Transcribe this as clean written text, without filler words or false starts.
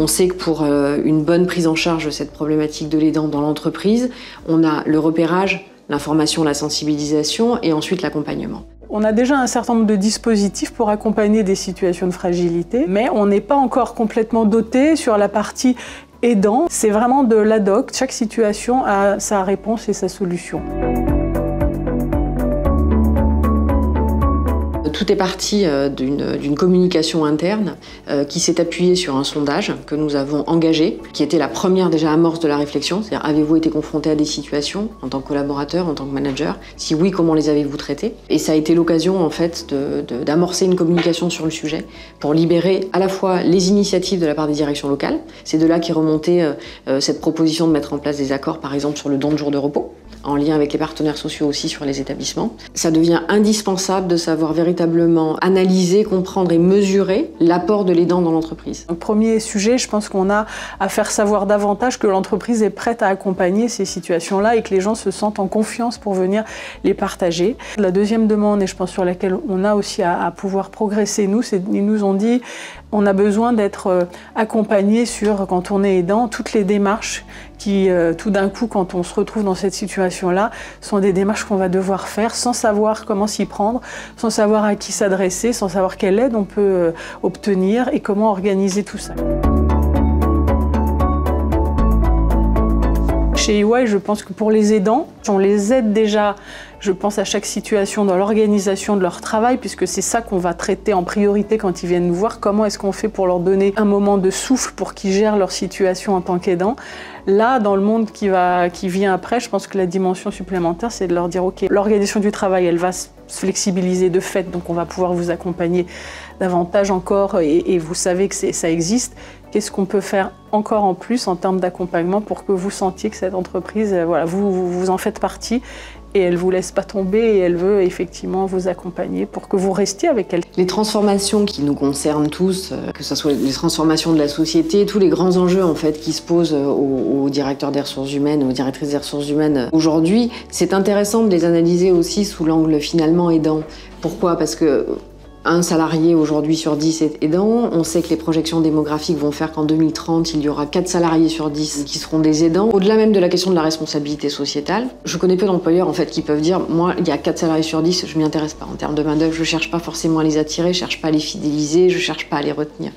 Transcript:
On sait que pour une bonne prise en charge de cette problématique de l'aidant dans l'entreprise, on a le repérage, l'information, la sensibilisation et ensuite l'accompagnement. On a déjà un certain nombre de dispositifs pour accompagner des situations de fragilité, mais on n'est pas encore complètement doté sur la partie aidant. C'est vraiment de l'ad hoc, chaque situation a sa réponse et sa solution. Tout est parti d'une communication interne qui s'est appuyée sur un sondage que nous avons engagé, qui était la première déjà amorce de la réflexion, c'est-à-dire avez-vous été confronté à des situations en tant que collaborateur, en tant que manager? Si oui, comment les avez-vous traitées? Et ça a été l'occasion en fait d'amorcer une communication sur le sujet pour libérer à la fois les initiatives de la part des directions locales. C'est de là qu'est remontée cette proposition de mettre en place des accords, par exemple sur le don de jours de repos, en lien avec les partenaires sociaux aussi sur les établissements. Ça devient indispensable de savoir véritablement analyser, comprendre et mesurer l'apport de l'aidant dans l'entreprise. Le premier sujet, je pense qu'on a à faire savoir davantage que l'entreprise est prête à accompagner ces situations-là et que les gens se sentent en confiance pour venir les partager. La deuxième demande, et je pense sur laquelle on a aussi à pouvoir progresser, ils nous ont dit on a besoin d'être accompagné sur, quand on est aidant, toutes les démarches qui, tout d'un coup, quand on se retrouve dans cette situation-là, sont des démarches qu'on va devoir faire sans savoir comment s'y prendre, sans savoir à qui s'adresser, sans savoir quelle aide on peut obtenir et comment organiser tout ça. Chez EY, je pense que pour les aidants, on les aide déjà, je pense, à chaque situation dans l'organisation de leur travail, puisque c'est ça qu'on va traiter en priorité quand ils viennent nous voir. Comment est-ce qu'on fait pour leur donner un moment de souffle pour qu'ils gèrent leur situation en tant qu'aidants? Là, dans le monde qui vient après, je pense que la dimension supplémentaire, c'est de leur dire, OK, l'organisation du travail, elle va se flexibiliser de fait, donc on va pouvoir vous accompagner davantage encore, et vous savez que ça existe. Qu'est-ce qu'on peut faire encore en plus en termes d'accompagnement pour que vous sentiez que cette entreprise, voilà, vous en faites partie et elle ne vous laisse pas tomber et elle veut effectivement vous accompagner pour que vous restiez avec elle. Les transformations qui nous concernent tous, que ce soit les transformations de la société, tous les grands enjeux en fait qui se posent aux directeurs des ressources humaines, aux directrices des ressources humaines aujourd'hui, c'est intéressant de les analyser aussi sous l'angle finalement aidant. Pourquoi? Parce que un salarié aujourd'hui sur 10 est aidant. On sait que les projections démographiques vont faire qu'en 2030, il y aura 4 salariés sur 10 qui seront des aidants. Au-delà même de la question de la responsabilité sociétale, je connais peu d'employeurs en fait qui peuvent dire « moi, il y a 4 salariés sur 10, je m'y intéresse pas. En termes de main-d'œuvre, je cherche pas forcément à les attirer, je cherche pas à les fidéliser, je cherche pas à les retenir ».